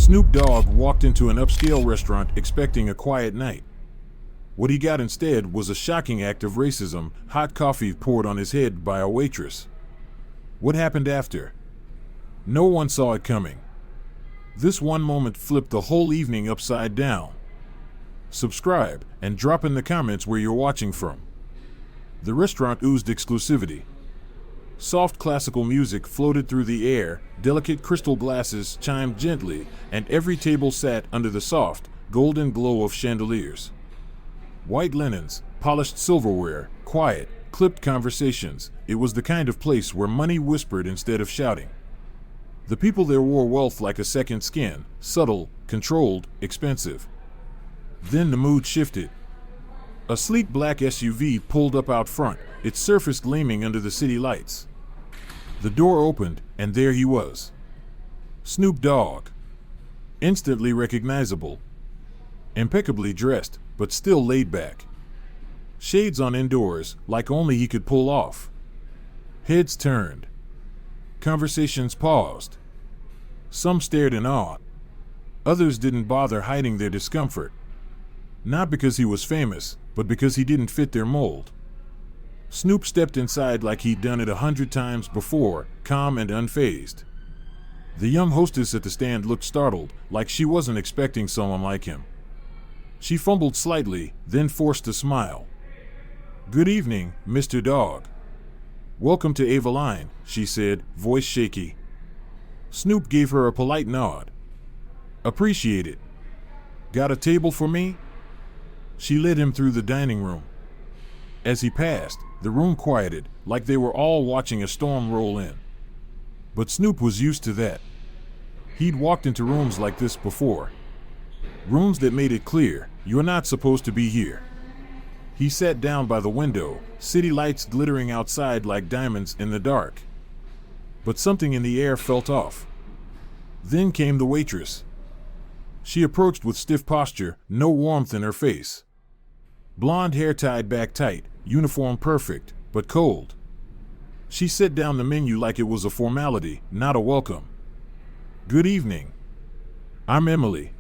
Snoop Dogg walked into an upscale restaurant expecting a quiet night. What he got instead was a shocking act of racism, hot coffee poured on his head by a waitress. What happened after? No one saw it coming. This one moment flipped the whole evening upside down. Subscribe and drop in the comments where you're watching from. The restaurant oozed exclusivity. Soft classical music floated through the air, delicate crystal glasses chimed gently, and every table sat under the soft, golden glow of chandeliers. White linens, polished silverware, quiet, clipped conversations. It was the kind of place where money whispered instead of shouting. The people there wore wealth like a second skin, subtle, controlled, expensive. Then the mood shifted. A sleek black SUV pulled up out front, its surface gleaming under the city lights. The door opened, and there he was. Snoop Dogg. Instantly recognizable. Impeccably dressed, but still laid back. Shades on indoors, like only he could pull off. Heads turned. Conversations paused. Some stared in awe. Others didn't bother hiding their discomfort. Not because he was famous, but because he didn't fit their mold. Snoop stepped inside like he'd done it 100 times before, calm and unfazed. The young hostess at the stand looked startled, like she wasn't expecting someone like him. She fumbled slightly, then forced a smile. "Good evening, Mr. Dogg." "Welcome to Avaline," she said, voice shaky. Snoop gave her a polite nod. "Appreciate it. Got a table for me?" She led him through the dining room. As he passed, the room quieted, like they were all watching a storm roll in. But Snoop was used to that. He'd walked into rooms like this before. Rooms that made it clear, you're not supposed to be here. He sat down by the window, city lights glittering outside like diamonds in the dark. But something in the air felt off. Then came the waitress. She approached with stiff posture, no warmth in her face. Blonde hair tied back tight, uniform perfect, but cold. She set down the menu like it was a formality, not a welcome. "Good evening. I'm Emily.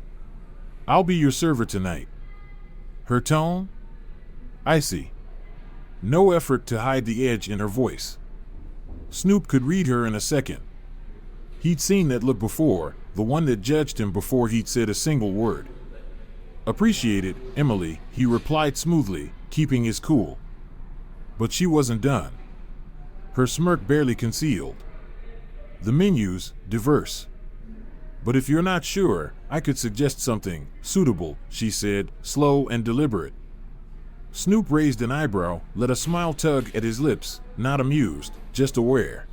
I'll be your server tonight." Her tone? Icy. No effort to hide the edge in her voice. Snoop could read her in a second. He'd seen that look before, the one that judged him before he'd said a single word. "Appreciate it, Emily," he replied smoothly, keeping his cool. But she wasn't done. Her smirk barely concealed. "The menu's diverse. But if you're not sure, I could suggest something suitable," she said, slow and deliberate. Snoop raised an eyebrow, let a smile tug at his lips, not amused, just aware.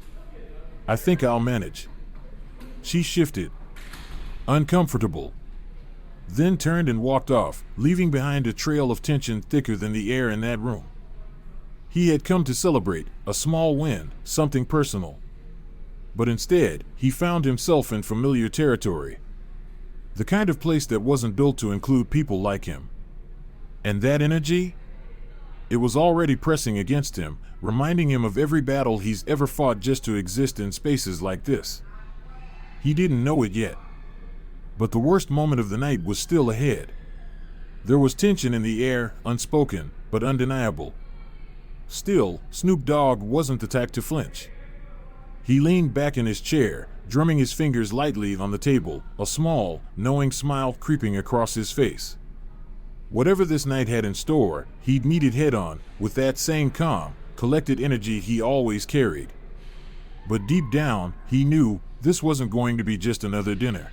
"I think I'll manage." She shifted. Uncomfortable. Then turned and walked off, leaving behind a trail of tension thicker than the air in that room. He had come to celebrate, a small win, something personal. But instead, he found himself in familiar territory. The kind of place that wasn't built to include people like him. And that energy? It was already pressing against him, reminding him of every battle he's ever fought just to exist in spaces like this. He didn't know it yet. But the worst moment of the night was still ahead. There was tension in the air, unspoken, but undeniable. Still, Snoop Dogg wasn't the type to flinch. He leaned back in his chair, drumming his fingers lightly on the table, a small, knowing smile creeping across his face. Whatever this night had in store, he'd meet it head-on, with that same calm, collected energy he always carried. But deep down, he knew this wasn't going to be just another dinner.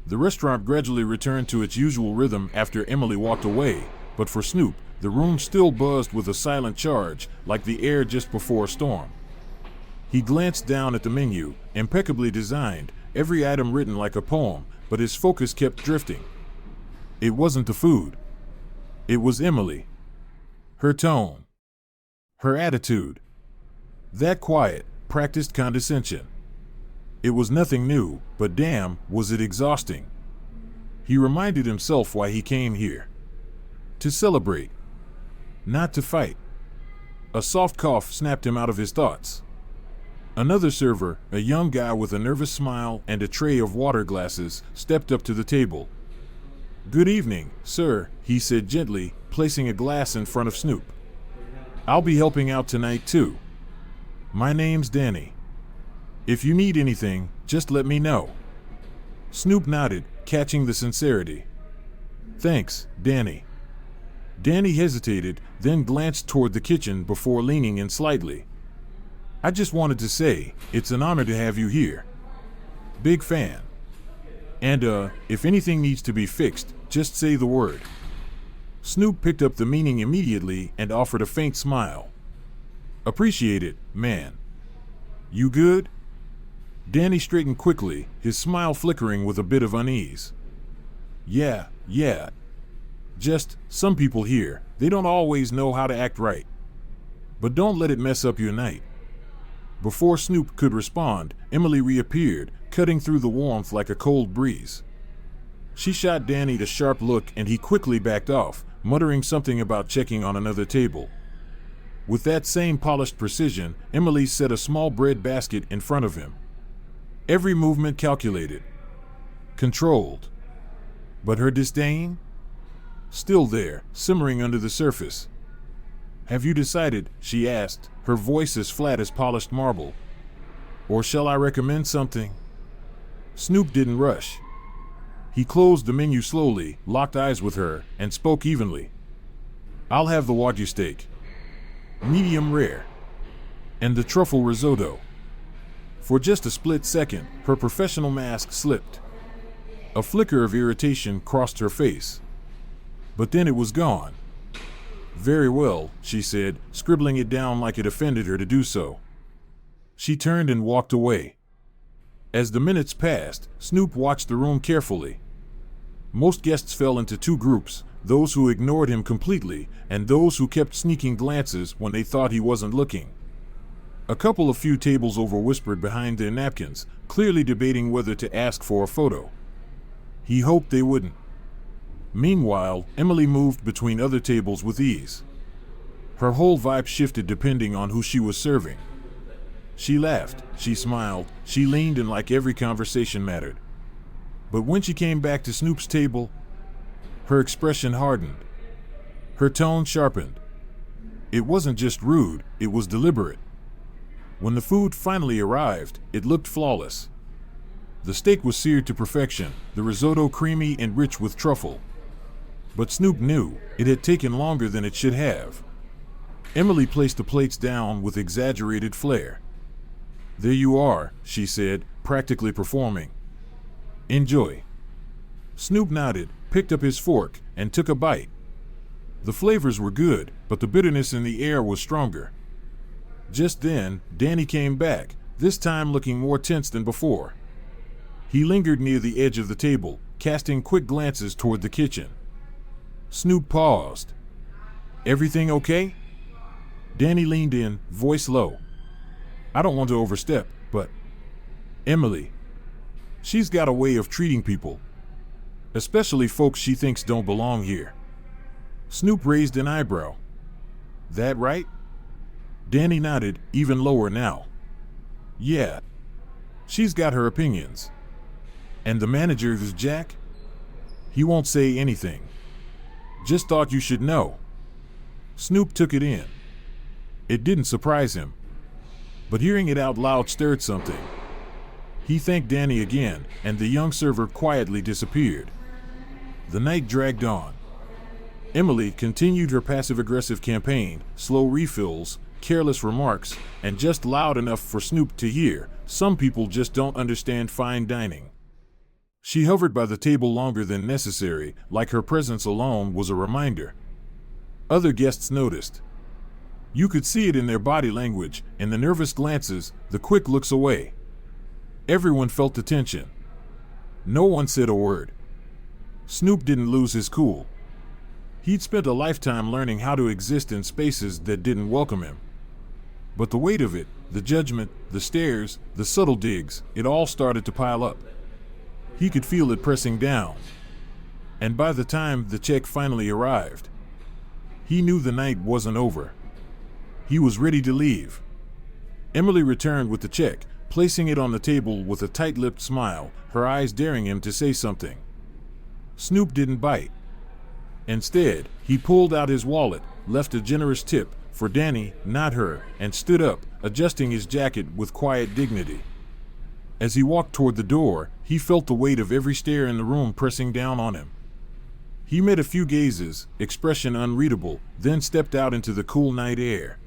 The restaurant gradually returned to its usual rhythm after Emily walked away, but for Snoop, the room still buzzed with a silent charge, like the air just before a storm. He glanced down at the menu, impeccably designed, every item written like a poem, but his focus kept drifting. It wasn't the food. It was Emily. Her tone. Her attitude. That quiet, practiced condescension. It was nothing new, but damn, was it exhausting. He reminded himself why he came here. To celebrate. Not to fight. A soft cough snapped him out of his thoughts. Another server, a young guy with a nervous smile and a tray of water glasses, stepped up to the table. "Good evening, sir," he said gently, placing a glass in front of Snoop. "I'll be helping out tonight too. My name's Danny. If you need anything, just let me know." Snoop nodded, catching the sincerity. "Thanks, Danny." Danny hesitated, then glanced toward the kitchen before leaning in slightly. "I just wanted to say, it's an honor to have you here. Big fan. And if anything needs to be fixed, just say the word." Snoop picked up the meaning immediately and offered a faint smile. "Appreciate it, man. You good?" Danny straightened quickly, his smile flickering with a bit of unease. Yeah. Just, some people here, they don't always know how to act right. But don't let it mess up your night." Before Snoop could respond, Emily reappeared, cutting through the warmth like a cold breeze. She shot Danny a sharp look and he quickly backed off, muttering something about checking on another table. With that same polished precision, Emily set a small bread basket in front of him. Every movement calculated, controlled. But her disdain? Still there, simmering under the surface. "Have you decided?" she asked, her voice as flat as polished marble. "Or shall I recommend something?" Snoop didn't rush. He closed the menu slowly, locked eyes with her, and spoke evenly. "I'll have the wagyu steak. Medium rare. And the truffle risotto." For just a split second, her professional mask slipped. A flicker of irritation crossed her face. But then it was gone. "Very well," she said, scribbling it down like it offended her to do so. She turned and walked away. As the minutes passed, Snoop watched the room carefully. Most guests fell into two groups, those who ignored him completely, and those who kept sneaking glances when they thought he wasn't looking. A couple of few tables over whispered behind their napkins, clearly debating whether to ask for a photo. He hoped they wouldn't. Meanwhile, Emily moved between other tables with ease. Her whole vibe shifted depending on who she was serving. She laughed, she smiled, she leaned in like every conversation mattered. But when she came back to Snoop's table, her expression hardened. Her tone sharpened. It wasn't just rude, it was deliberate. When the food finally arrived, it looked flawless. The steak was seared to perfection, the risotto creamy and rich with truffle. But Snoop knew it had taken longer than it should have. Emily placed the plates down with exaggerated flair. "There you are," she said, practically performing. "Enjoy." Snoop nodded, picked up his fork, and took a bite. The flavors were good, but the bitterness in the air was stronger. Just then, Danny came back, this time looking more tense than before. He lingered near the edge of the table, casting quick glances toward the kitchen. Snoop paused. "Everything okay?" Danny leaned in, voice low. "I don't want to overstep, but Emily, she's got a way of treating people, especially folks she thinks don't belong here." Snoop raised an eyebrow. "That right?" Danny nodded, even lower now. "Yeah. She's got her opinions. And the manager is Jack? He won't say anything. Just thought you should know." Snoop took it in. It didn't surprise him. But hearing it out loud stirred something. He thanked Danny again, and the young server quietly disappeared. The night dragged on. Emily continued her passive-aggressive campaign, slow refills, careless remarks, and just loud enough for Snoop to hear. Some people just don't understand fine dining. She hovered by the table longer than necessary, like her presence alone was a reminder. Other guests noticed. You could see it in their body language, in the nervous glances, the quick looks away. Everyone felt the tension. No one said a word. Snoop didn't lose his cool. He'd spent a lifetime learning how to exist in spaces that didn't welcome him. But the weight of it, the judgment, the stares, the subtle digs, it all started to pile up. He could feel it pressing down. And by the time the check finally arrived, he knew the night wasn't over. He was ready to leave. Emily returned with the check, placing it on the table with a tight-lipped smile, her eyes daring him to say something. Snoop didn't bite. Instead, he pulled out his wallet, left a generous tip for Danny, not her, and stood up, adjusting his jacket with quiet dignity. As he walked toward the door, he felt the weight of every stare in the room pressing down on him. He met a few gazes, expression unreadable, then stepped out into the cool night air.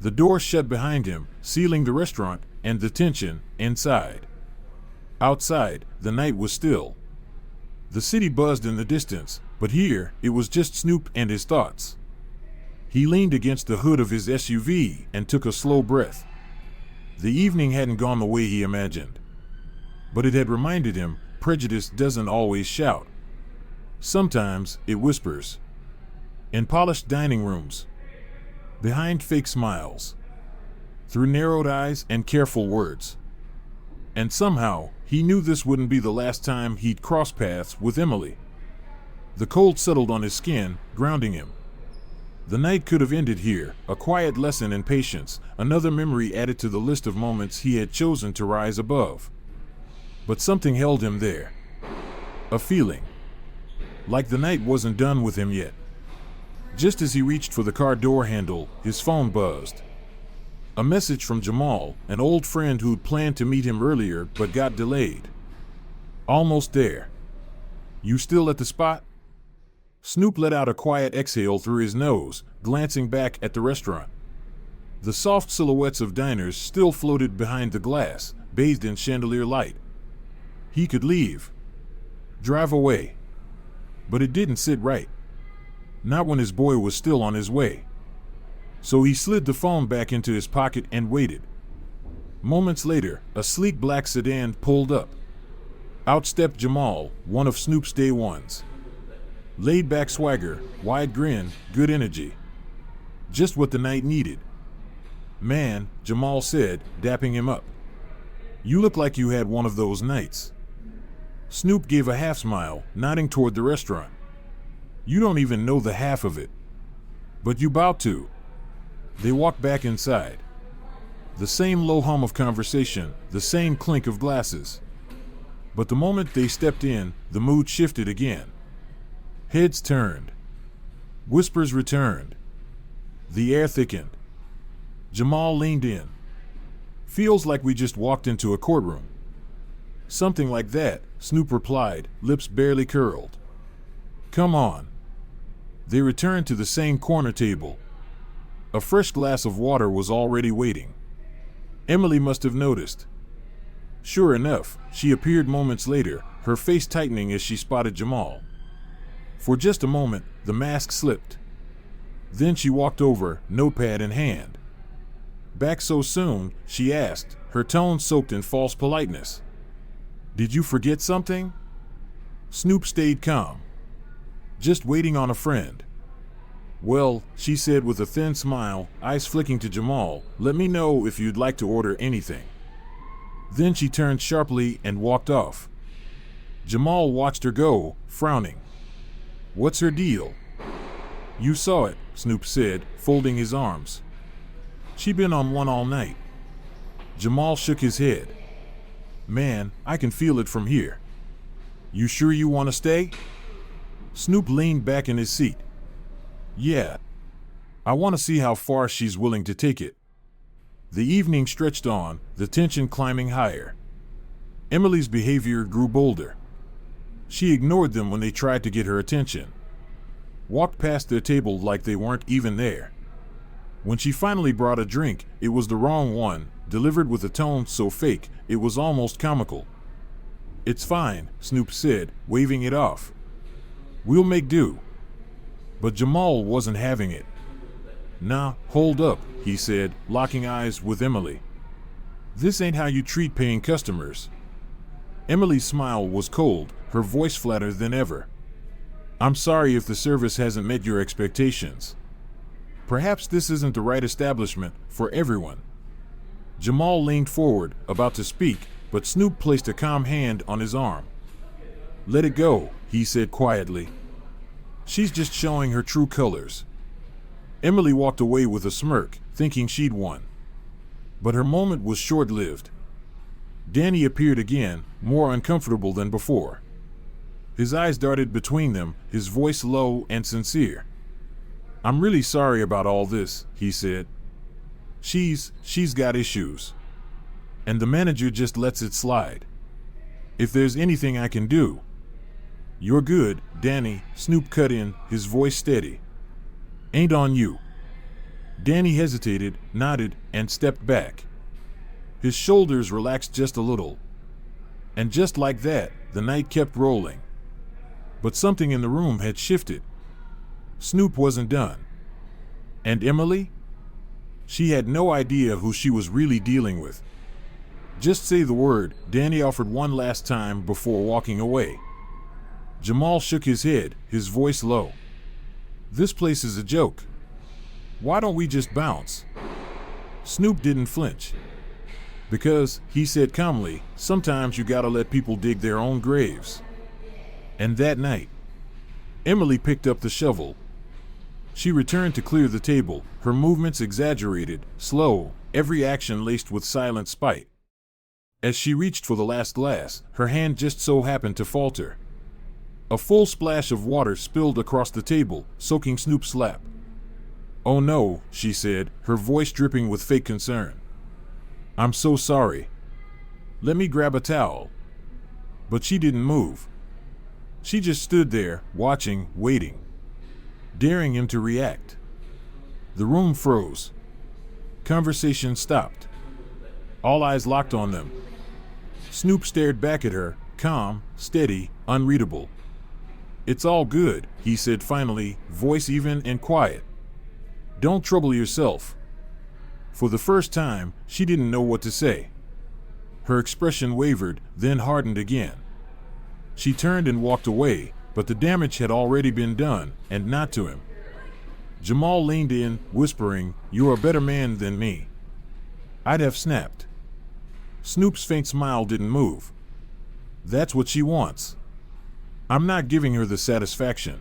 The door shut behind him, sealing the restaurant and the tension inside. Outside, the night was still. The city buzzed in the distance, but here it was just Snoop and his thoughts. He leaned against the hood of his SUV and took a slow breath. The evening hadn't gone the way he imagined. But it had reminded him, prejudice doesn't always shout. Sometimes it whispers. In polished dining rooms. Behind fake smiles. Through narrowed eyes and careful words. And somehow, he knew this wouldn't be the last time he'd cross paths with Emily. The cold settled on his skin, grounding him. The night could have ended here, a quiet lesson in patience, another memory added to the list of moments he had chosen to rise above. But something held him there. A feeling. Like the night wasn't done with him yet. Just as he reached for the car door handle, his phone buzzed. A message from Jamal, an old friend who'd planned to meet him earlier but got delayed. Almost there. You still at the spot? Snoop let out a quiet exhale through his nose, glancing back at the restaurant. The soft silhouettes of diners still floated behind the glass, bathed in chandelier light. He could leave. Drive away. But it didn't sit right. Not when his boy was still on his way. So he slid the phone back into his pocket and waited. Moments later, a sleek black sedan pulled up. Out stepped Jamal, one of Snoop's day ones. Laid-back swagger, wide grin, good energy. Just what the night needed. Man, Jamal said, dapping him up. You look like you had one of those nights. Snoop gave a half-smile, nodding toward the restaurant. You don't even know the half of it. But you bout to. They walked back inside. The same low hum of conversation, the same clink of glasses. But the moment they stepped in, the mood shifted again. Heads turned. Whispers returned. The air thickened. Jamal leaned in. Feels like we just walked into a courtroom. Something like that, Snoop replied, lips barely curled. Come on. They returned to the same corner table. A fresh glass of water was already waiting. Emily must have noticed. Sure enough, she appeared moments later, her face tightening as she spotted Jamal. For just a moment, the mask slipped. Then she walked over, notepad in hand. Back so soon, she asked, her tone soaked in false politeness. Did you forget something? Snoop stayed calm. Just waiting on a friend. Well, she said with a thin smile, eyes flicking to Jamal, let me know if you'd like to order anything. Then she turned sharply and walked off. Jamal watched her go, frowning. What's her deal? You saw it, Snoop said, folding his arms. She been on one all night. Jamal shook his head. Man, I can feel it from here. You sure you want to stay? Snoop leaned back in his seat. Yeah. I want to see how far she's willing to take it. The evening stretched on, the tension climbing higher. Emily's behavior grew bolder. She ignored them when they tried to get her attention. Walked past their table like they weren't even there. When she finally brought a drink, it was the wrong one, delivered with a tone so fake, it was almost comical. It's fine, Snoop said, waving it off. We'll make do. But Jamal wasn't having it. Nah, hold up, he said, locking eyes with Emily. This ain't how you treat paying customers. Emily's smile was cold, her voice flatter than ever. I'm sorry if the service hasn't met your expectations. Perhaps this isn't the right establishment for everyone. Jamal leaned forward, about to speak, but Snoop placed a calm hand on his arm. Let it go, he said quietly. She's just showing her true colors. Emily walked away with a smirk, thinking she'd won. But her moment was short-lived. Danny appeared again, more uncomfortable than before. His eyes darted between them, his voice low and sincere. "I'm really sorry about all this," he said. She's got issues. And the manager just lets it slide. If there's anything I can do." "You're good, Danny," Snoop cut in, his voice steady. "Ain't on you." Danny hesitated, nodded, and stepped back. His shoulders relaxed just a little. And just like that, the night kept rolling. But something in the room had shifted. Snoop wasn't done. And Emily? She had no idea who she was really dealing with. "Just say the word," Danny offered one last time before walking away. Jamal shook his head, his voice low. "This place is a joke. Why don't we just bounce?" Snoop didn't flinch. "Because," he said calmly, "sometimes you gotta let people dig their own graves." And that night, Emily picked up the shovel. She returned to clear the table, her movements exaggerated, slow, every action laced with silent spite. As she reached for the last glass, her hand just so happened to falter. A full splash of water spilled across the table, soaking Snoop's lap. "Oh no," she said, her voice dripping with fake concern. "I'm so sorry. Let me grab a towel." But she didn't move. She just stood there, watching, waiting, daring him to react. The room froze. Conversation stopped. All eyes locked on them. Snoop stared back at her, calm, steady, unreadable. "It's all good," he said finally, voice even and quiet. "Don't trouble yourself." For the first time, she didn't know what to say. Her expression wavered, then hardened again. She turned and walked away, but the damage had already been done, and not to him. Jamal leaned in, whispering, "You're a better man than me." I'd have snapped. Snoop's faint smile didn't move. "That's what she wants. I'm not giving her the satisfaction."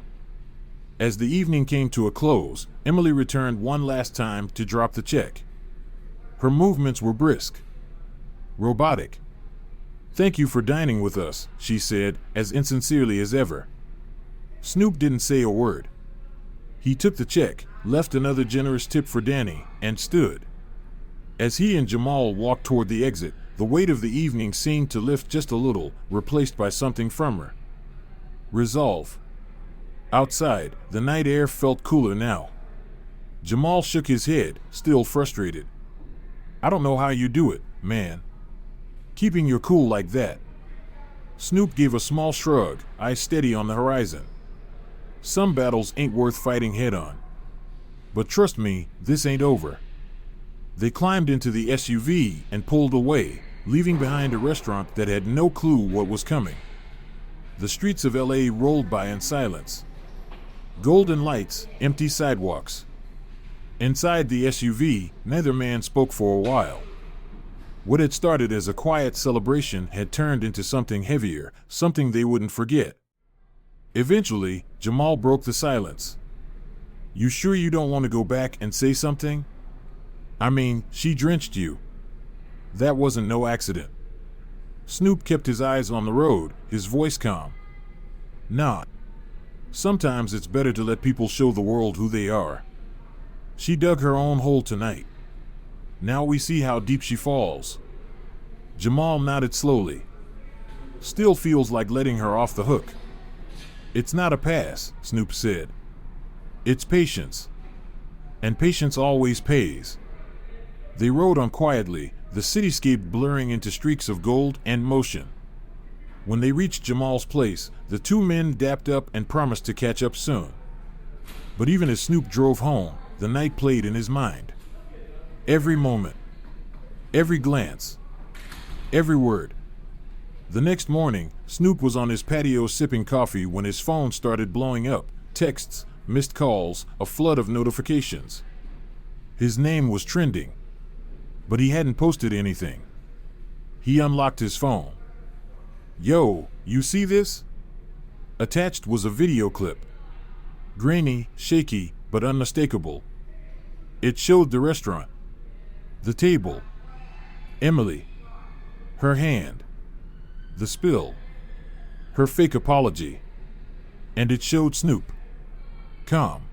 As the evening came to a close, Emily returned one last time to drop the check. Her movements were brisk, robotic. "Thank you for dining with us," she said, as insincerely as ever. Snoop didn't say a word. He took the check, left another generous tip for Danny, and stood. As he and Jamal walked toward the exit, the weight of the evening seemed to lift just a little, replaced by something firmer. Resolve. Outside, the night air felt cooler now. Jamal shook his head, still frustrated. "I don't know how you do it, man. Keeping your cool like that." Snoop gave a small shrug, eyes steady on the horizon. "Some battles ain't worth fighting head-on. But trust me, this ain't over." They climbed into the SUV and pulled away, leaving behind a restaurant that had no clue what was coming. The streets of LA rolled by in silence. Golden lights, empty sidewalks. Inside the SUV, neither man spoke for a while. What had started as a quiet celebration had turned into something heavier, something they wouldn't forget. Eventually, Jamal broke the silence. "You sure you don't want to go back and say something? I mean, she drenched you. That wasn't no accident." Snoop kept his eyes on the road, his voice calm. "Nah. Sometimes it's better to let people show the world who they are. She dug her own hole tonight. Now we see how deep she falls." Jamal nodded slowly. "Still feels like letting her off the hook." "It's not a pass," Snoop said. "It's patience. And patience always pays." They rode on quietly, the cityscape blurring into streaks of gold and motion. When they reached Jamal's place, the two men dapped up and promised to catch up soon. But even as Snoop drove home, the night played in his mind. Every moment, every glance, every word. The next morning, Snoop was on his patio sipping coffee when his phone started blowing up. Texts, missed calls, a flood of notifications. His name was trending, but he hadn't posted anything. He unlocked his phone. "Yo, you see this?" Attached was a video clip. Grainy, shaky, but unmistakable. It showed the restaurant. The table. Emily. Her hand. The spill. Her fake apology. And it showed Snoop. Calm.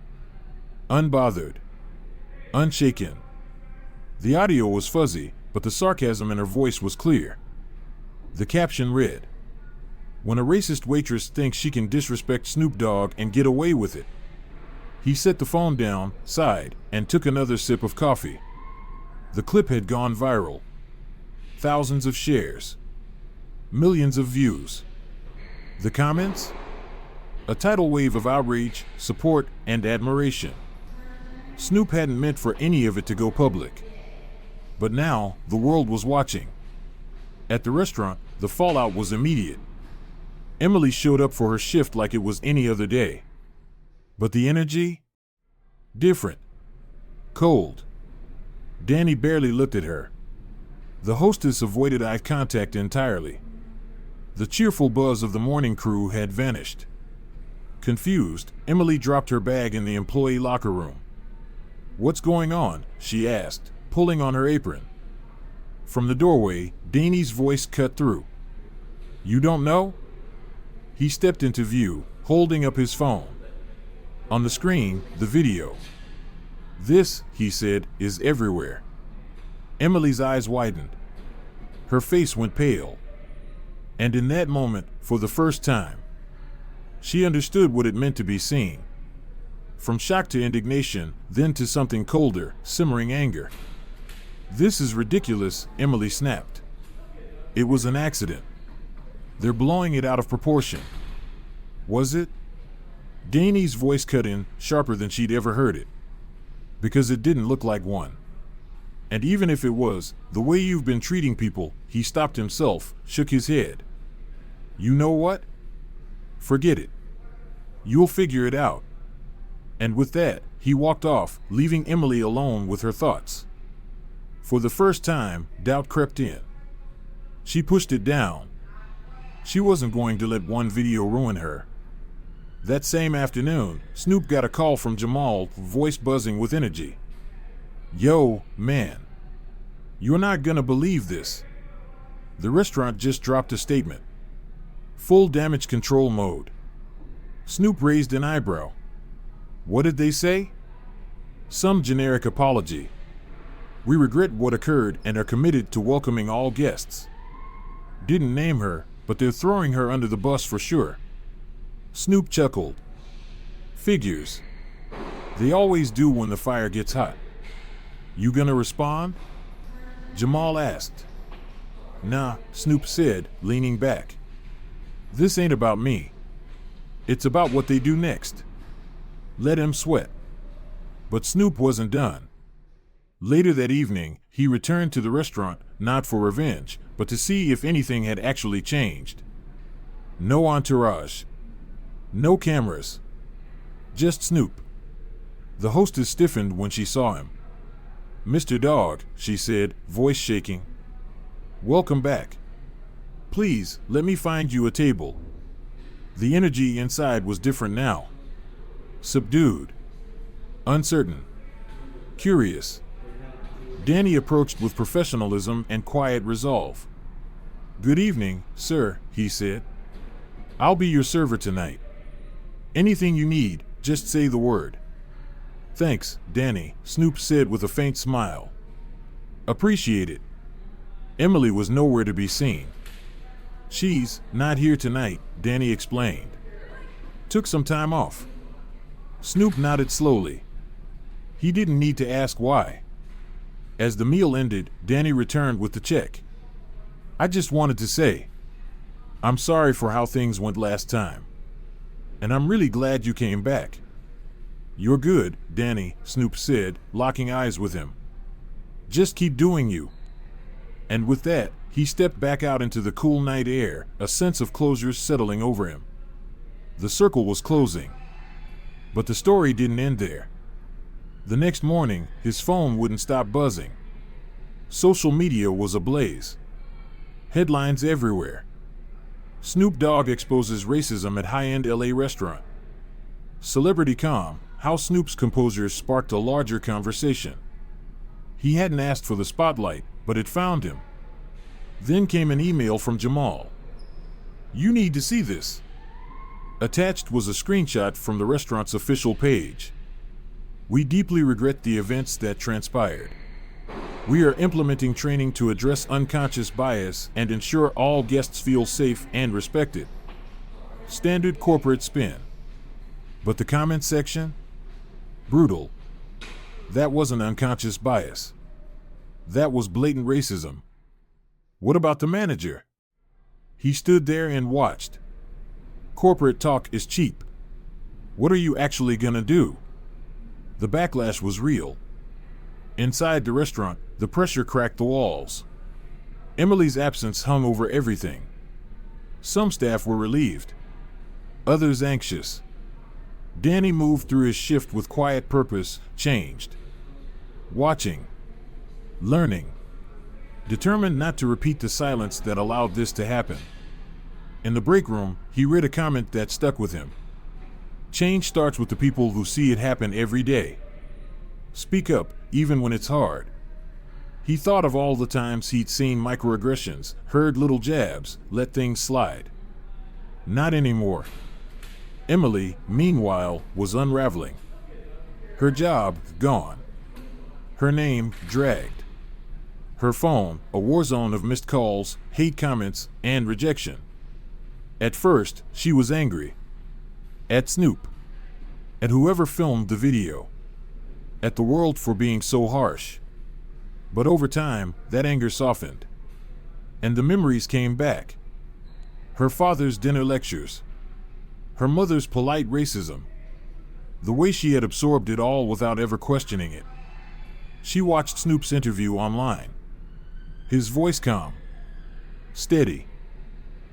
Unbothered. Unshaken. The audio was fuzzy, but the sarcasm in her voice was clear. The caption read, "When a racist waitress thinks she can disrespect Snoop Dogg and get away with it." He set the phone down, sighed, and took another sip of coffee. The clip had gone viral. Thousands of shares. Millions of views. The comments? A tidal wave of outrage, support, and admiration. Snoop hadn't meant for any of it to go public. But now, the world was watching. At the restaurant, the fallout was immediate. Emily showed up for her shift like it was any other day. But the energy? Different. Cold. Danny barely looked at her. The hostess avoided eye contact entirely. The cheerful buzz of the morning crew had vanished. Confused, Emily dropped her bag in the employee locker room. "What's going on?" she asked, pulling on her apron. From the doorway, Danny's voice cut through. "You don't know?" He stepped into view, holding up his phone. On the screen, the video. "This," he said, "is everywhere." Emily's eyes widened. Her face went pale. And in that moment, for the first time, she understood what it meant to be seen. From shock to indignation, then to something colder, simmering anger. "This is ridiculous," Emily snapped. "It was an accident. They're blowing it out of proportion." "Was it?" Danny's voice cut in, sharper than she'd ever heard it. "Because it didn't look like one. And even if it was, the way you've been treating people," he stopped himself, shook his head. "You know what? Forget it. You'll figure it out." And with that, he walked off, leaving Emily alone with her thoughts. For the first time, doubt crept in. She pushed it down. She wasn't going to let one video ruin her. That same afternoon, Snoop got a call from Jamal, voice buzzing with energy. "Yo, man. You're not gonna believe this. The restaurant just dropped a statement. Full damage control mode." Snoop raised an eyebrow. "What did they say?" "Some generic apology. We regret what occurred and are committed to welcoming all guests." Didn't name her, but they're throwing her under the bus for sure. Snoop chuckled. "Figures. They always do when the fire gets hot." "You gonna respond?" Jamal asked. "Nah," Snoop said, leaning back. "This ain't about me. It's about what they do next. Let him sweat." But Snoop wasn't done. Later that evening, he returned to the restaurant, not for revenge, but to see if anything had actually changed. No entourage. No cameras. Just Snoop. The hostess stiffened when she saw him. "Mr. Dogg," she said, voice shaking. "Welcome back. Please, let me find you a table." The energy inside was different now. Subdued. Uncertain. Curious. Danny approached with professionalism and quiet resolve. "Good evening, sir," he said. "I'll be your server tonight. Anything you need, just say the word." "Thanks, Danny," Snoop said with a faint smile. "Appreciate it." Emily was nowhere to be seen. "She's not here tonight," Danny explained. "Took some time off." Snoop nodded slowly. He didn't need to ask why. As the meal ended, Danny returned with the check. "I just wanted to say, I'm sorry for how things went last time. And I'm really glad you came back." "You're good, Danny," Snoop said, locking eyes with him. "Just keep doing you." And with that, he stepped back out into the cool night air, a sense of closure settling over him. The circle was closing. But the story didn't end there. The next morning, his phone wouldn't stop buzzing. Social media was ablaze. Headlines everywhere. Snoop Dogg exposes racism at high-end LA restaurant. Celebrity calm, how Snoop's composure sparked a larger conversation. He hadn't asked for the spotlight, but it found him. Then came an email from Jamal. "You need to see this." Attached was a screenshot from the restaurant's official page. "We deeply regret the events that transpired. We are implementing training to address unconscious bias and ensure all guests feel safe and respected." Standard corporate spin. But the comment section? Brutal. That wasn't unconscious bias. That was blatant racism. What about the manager? He stood there and watched. Corporate talk is cheap. What are you actually gonna do? The backlash was real. Inside the restaurant, the pressure cracked the walls. Emily's absence hung over everything. Some staff were relieved, others anxious. Danny moved through his shift with quiet purpose, changed. Watching. Learning. Determined not to repeat the silence that allowed this to happen. In the break room, he read a comment that stuck with him. Change starts with the people who see it happen every day. Speak up, even when it's hard. He thought of all the times he'd seen microaggressions, heard little jabs, let things slide. Not anymore. Emily, meanwhile, was unraveling. Her job, gone. Her name, dragged. Her phone, a war zone of missed calls, hate comments, and rejection. At first, she was angry. At Snoop. At whoever filmed the video. At the world for being so harsh. But over time, that anger softened. And the memories came back. Her father's dinner lectures. Her mother's polite racism. The way she had absorbed it all without ever questioning it. She watched Snoop's interview online. His voice calm. Steady.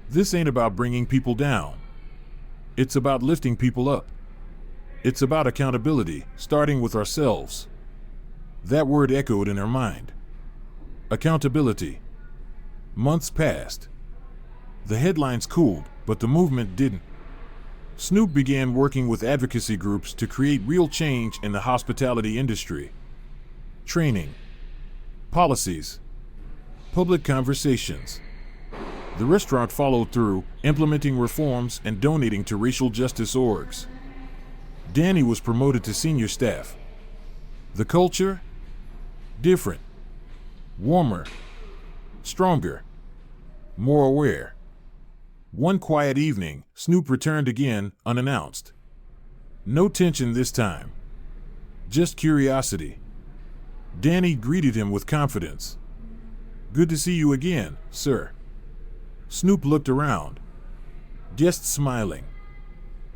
This ain't about bringing people down. It's about lifting people up. It's about accountability, starting with ourselves. That word echoed in her mind. Accountability. Months passed. The headlines cooled, but the movement didn't. Snoop began working with advocacy groups to create real change in the hospitality industry. Training. Policies. Public conversations. The restaurant followed through, implementing reforms and donating to racial justice orgs. Danny was promoted to senior staff. The culture? Different. Warmer. Stronger. More aware. One quiet evening, Snoop returned again, unannounced. No tension this time. Just curiosity. Danny greeted him with confidence. "Good to see you again, sir." Snoop looked around. Guests smiling.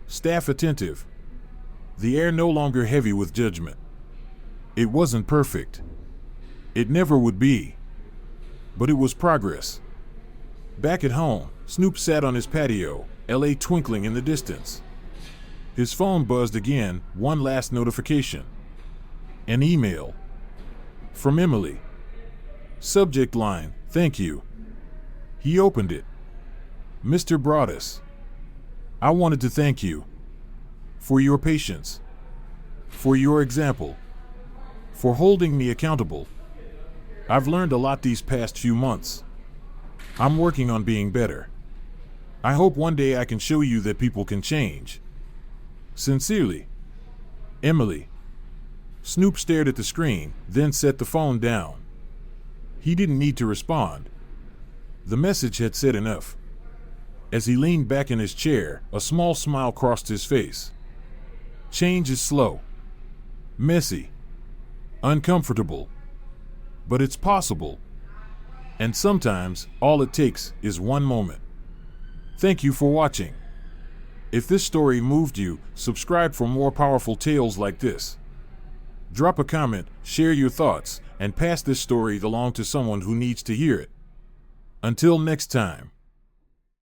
Staff attentive. The air no longer heavy with judgment. It wasn't perfect. It never would be. But it was progress. Back at home, Snoop sat on his patio, LA twinkling in the distance. His phone buzzed again, one last notification. An email. From Emily. Subject line, "Thank you." He opened it. "Mr. Broadus, I wanted to thank you for your patience, for your example, for holding me accountable. I've learned a lot these past few months. I'm working on being better. I hope one day I can show you that people can change. Sincerely, Emily." Snoop stared at the screen, then set the phone down. He didn't need to respond. The message had said enough. As he leaned back in his chair, a small smile crossed his face. Change is slow, messy, uncomfortable, but it's possible. And sometimes, all it takes is one moment. Thank you for watching. If this story moved you, subscribe for more powerful tales like this. Drop a comment, share your thoughts, and pass this story along to someone who needs to hear it. Until next time.